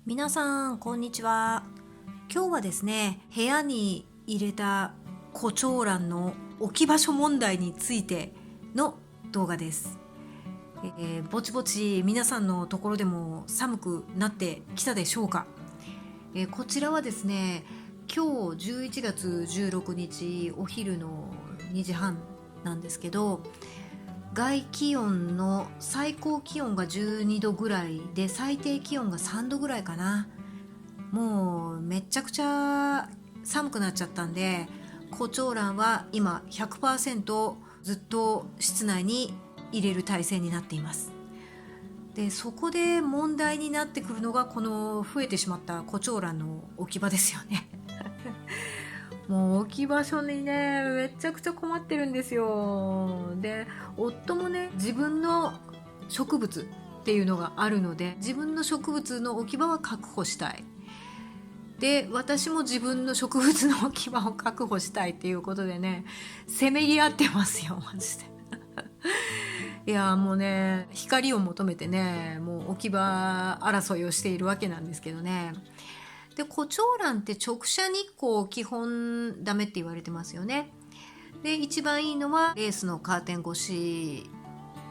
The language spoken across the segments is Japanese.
皆さんこんにちは。今日はですね、部屋に入れた胡蝶蘭の置き場所問題についての動画です。ぼちぼち皆さんのところでも寒くなってきたでしょうか。こちらはですね、今日11月16日お昼の2時半なんですけど、外気温の最高気温が12度ぐらいで最低気温が3度ぐらいかな。もうめちゃくちゃ寒くなっちゃったんで、胡蝶蘭は今 100% ずっと室内に入れる体制になっています。でそこで問題になってくるのがこの増えてしまった胡蝶蘭の置き場ですよね。もう置き場所にねめちゃくちゃ困ってるんですよ。で夫もね、自分の植物っていうのがあるので、自分の植物の置き場は確保したい。で私も自分の植物の置き場を確保したいっていうことでね、せめぎ合ってますよマジで。いやもうね、光を求めてね、もう置き場争いをしているわけなんですけどね。で胡蝶蘭って直射日光基本ダメって言われてますよね。で一番いいのはレースのカーテン越し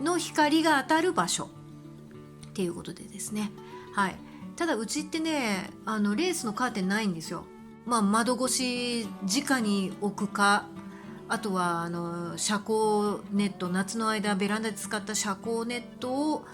の光が当たる場所っていうことでですね。はい。ただうちってね、レースのカーテンないんですよ。窓越し直に置くか、あとは遮光ネット、夏の間ベランダで使った遮光ネットを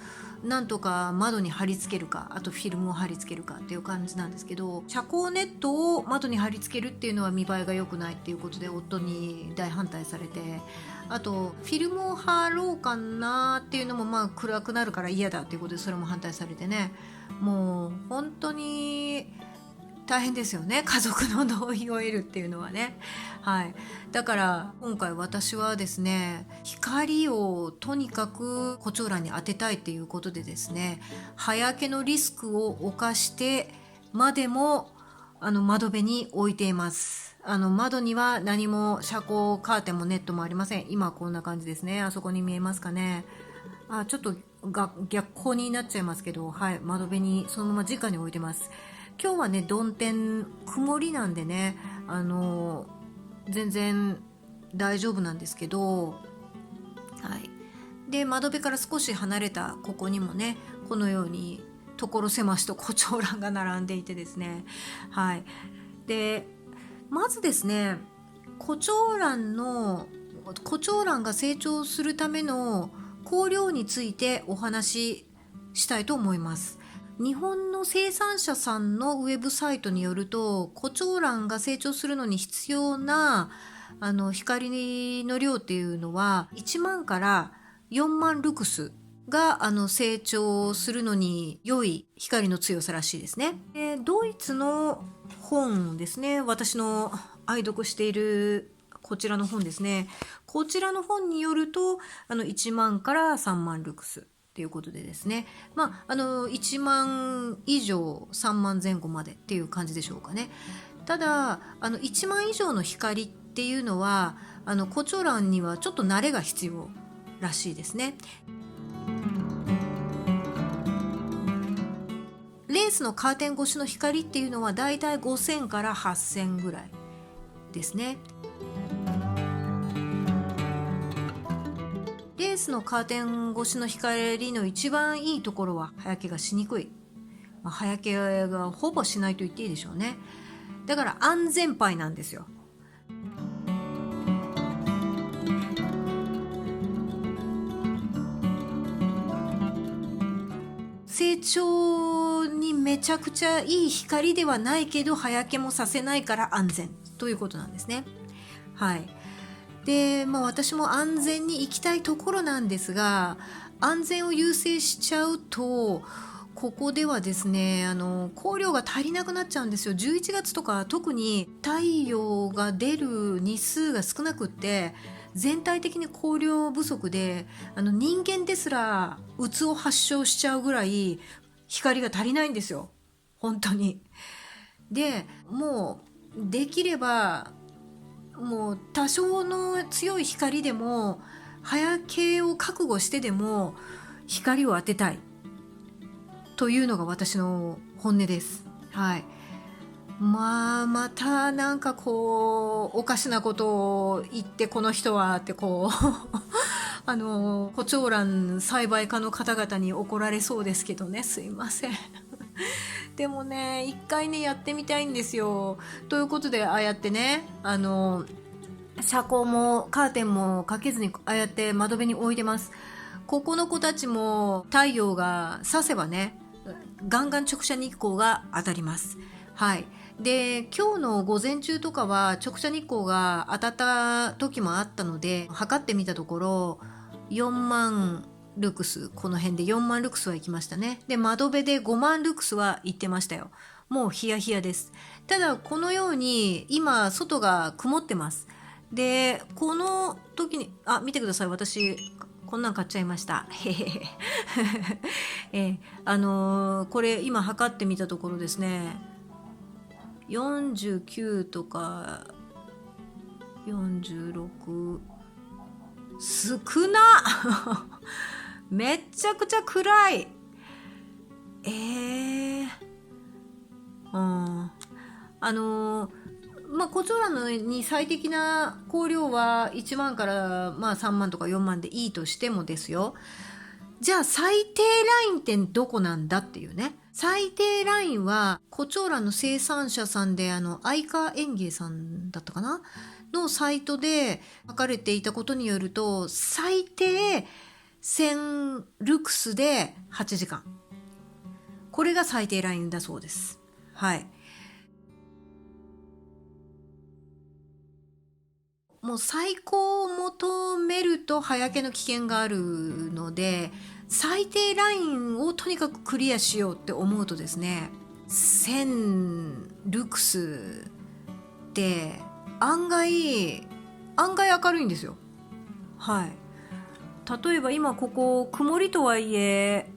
なんとか窓に貼り付けるか、あとフィルムを貼り付けるかっていう感じなんですけど、遮光ネットを窓に貼り付けるっていうのは見栄えが良くないっていうことで夫に大反対されて、あとフィルムを貼ろうかなっていうのも暗くなるから嫌だっていうことでそれも反対されてね、もう本当に大変ですよね、家族の同意を得るっていうのはね。はい、だから今回私はですね、光をとにかく胡蝶蘭に当てたいっていうことでですね、葉焼けのリスクを冒してまでも窓辺に置いています。窓には何も遮光カーテンもネットもありません。今こんな感じですね。あそこに見えますかね。ちょっと逆光になっちゃいますけど、はい、窓辺にそのまま直に置いてます。今日はね、曇天曇りなんでね、全然大丈夫なんですけど、はい。で窓辺から少し離れたここにもね、このように所狭しと胡蝶蘭が並んでいてですね、はい。でまずですね、胡蝶蘭が成長するための香料についてお話ししたいと思います。日本の生産者さんのウェブサイトによると、胡蝶蘭が成長するのに必要な光の量っていうのは1万から4万ルクスが成長するのに良い光の強さらしいですね。ドイツの本ですね、私の愛読しているこちらの本ですね、こちらの本によると1万から3万ルクスっていうことでですね、1万以上3万前後までっていう感じでしょうかね。ただ1万以上の光っていうのは胡蝶蘭にはちょっと慣れが必要らしいですね。レースのカーテン越しの光っていうのはだいたい5000から8000ぐらいですね。レースのカーテン越しの光の一番いいところは葉焼けがしにくい、葉焼けがほぼしないと言っていいでしょうね。だから安全牌なんですよ。成長にめちゃくちゃいい光ではないけど葉焼けもさせないから安全ということなんですね。はい。で、私も安全に行きたいところなんですが、安全を優先しちゃうとここではですね、光量が足りなくなっちゃうんですよ。11月とか特に太陽が出る日数が少なくって、全体的に光量不足で人間ですらうつを発症しちゃうぐらい光が足りないんですよ、本当に。でもうできればもう多少の強い光でも葉焼けを覚悟してでも光を当てたいというのが私の本音です。はい。またなんかこうおかしなことを言ってこの人はってこうコチョウラン栽培家の方々に怒られそうですけどね、すいません。でもね、一回ねやってみたいんですよ。ということで、ああやってね、遮光もカーテンもかけずにああやって窓辺に置いてます。ここの子たちも太陽が差せばね、ガンガン直射日光が当たります。はい。で、今日の午前中とかは直射日光が当たった時もあったので、測ってみたところ4万ルクス、この辺で4万ルクスは行きましたね。で、窓辺で5万ルクスは行ってましたよ。もうヒヤヒヤです。ただこのように今外が曇ってます。で、この時に見てください、私こんなん買っちゃいました。へへへ。これ今測ってみたところですね、49とか46、少なめっちゃくちゃ暗い。うん。コチョウランに最適な香料は1万から3万とか4万でいいとしてもですよ。じゃあ最低ラインってどこなんだっていうね。最低ラインはコチョウランの生産者さんで愛花園芸さんだったかなのサイトで書かれていたことによると、最低1000ルクスで8時間。これが最低ラインだそうです。はい。もう最高を求めると葉焼けの危険があるので、最低ラインをとにかくクリアしようって思うとですね、1000ルクスって案外明るいんですよ。はい。例えば今ここ曇りとはいえ、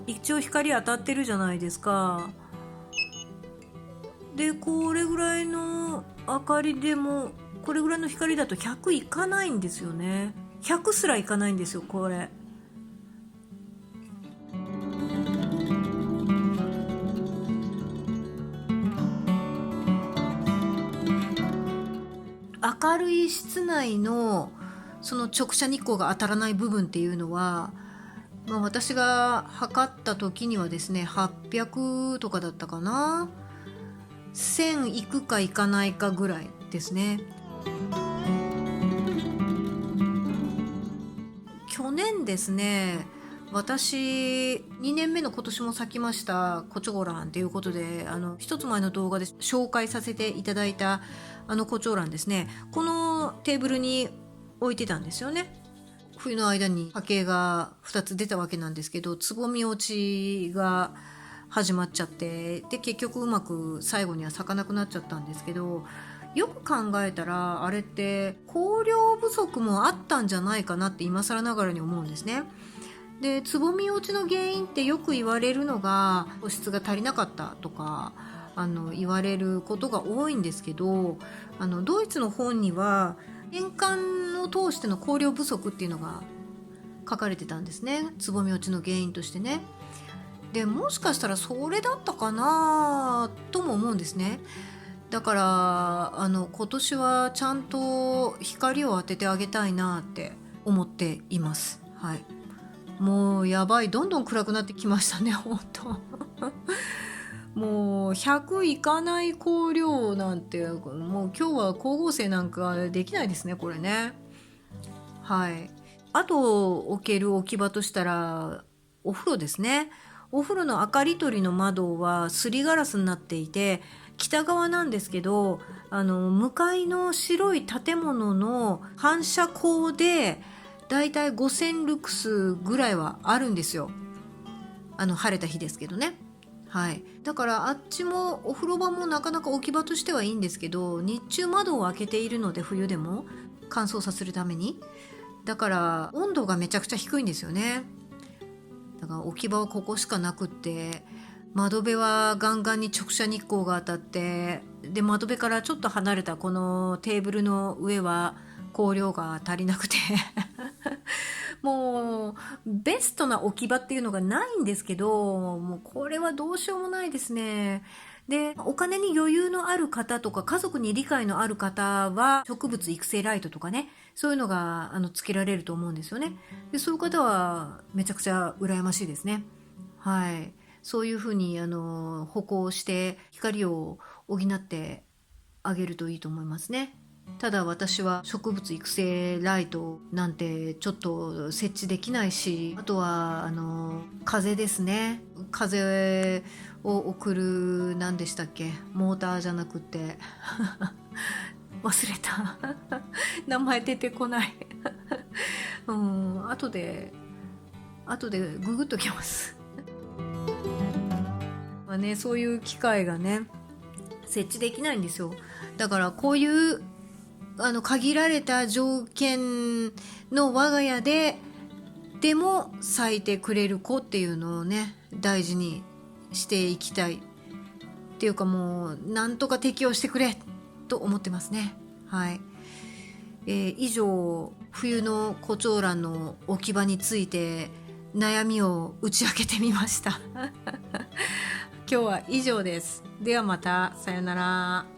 一応光当たってるじゃないですか。で、これぐらいの明かりでも、これぐらいの光だと100いかないんですよね。100すらいかないんですよ、これ。明るい室内のその直射日光が当たらない部分っていうのは、私が測った時にはですね、800とかだったかな。1000いくかいかないかぐらいですね。去年ですね、私2年目の今年も咲きましたコチョウランということで、一つ前の動画で紹介させていただいたコチョウランですね、このテーブルに置いてたんですよね。冬の間に波形が2つ出たわけなんですけど、つぼみ落ちが始まっちゃって、で結局うまく最後には咲かなくなっちゃったんですけど、よく考えたらあれって光量不足もあったんじゃないかなって今更ながらに思うんですね。で、つぼみ落ちの原因ってよく言われるのが保湿が足りなかったとか言われることが多いんですけど、ドイツの本には年間を通しての光量不足っていうのが書かれてたんですね、つぼみ落ちの原因としてね。でもしかしたらそれだったかなとも思うんですね。だから今年はちゃんと光を当ててあげたいなって思っています。はい。もうやばい、どんどん暗くなってきましたね、本当もう100いかない光量なんて、もう今日は光合成なんかできないですね、これね。はい。あと置ける置き場としたらお風呂ですね。お風呂の明かり取りの窓はすりガラスになっていて、北側なんですけど、向かいの白い建物の反射光でだいたい5000ルクスぐらいはあるんですよ。晴れた日ですけどね。はい、だからあっちもお風呂場もなかなか置き場としてはいいんですけど、日中窓を開けているので冬でも乾燥させるために、だから温度がめちゃくちゃ低いんですよね。だから置き場はここしかなくって、窓辺はガンガンに直射日光が当たって、で窓辺からちょっと離れたこのテーブルの上は光量が足りなくてもうベストな置き場っていうのがないんですけど、もうこれはどうしようもないですね。で、お金に余裕のある方とか家族に理解のある方は植物育成ライトとかね、そういうのがつけられると思うんですよね。で、そういう方はめちゃくちゃ羨ましいですね。はい。そういうふうに歩行して光を補ってあげるといいと思いますね。ただ私は植物育成ライトなんてちょっと設置できないし、あとは風ですね。風を送る何でしたっけ、モーターじゃなくて忘れた名前出てこない後でググっときますまあね、そういう機械がね設置できないんですよ。だからこういう限られた条件の我が家でも咲いてくれる子っていうのをね大事にしていきたいっていうか、もうなんとか適用してくれと思ってますね。はい。以上、冬の胡蝶蘭の置き場について悩みを打ち明けてみました今日は以上です。ではまた、さよなら。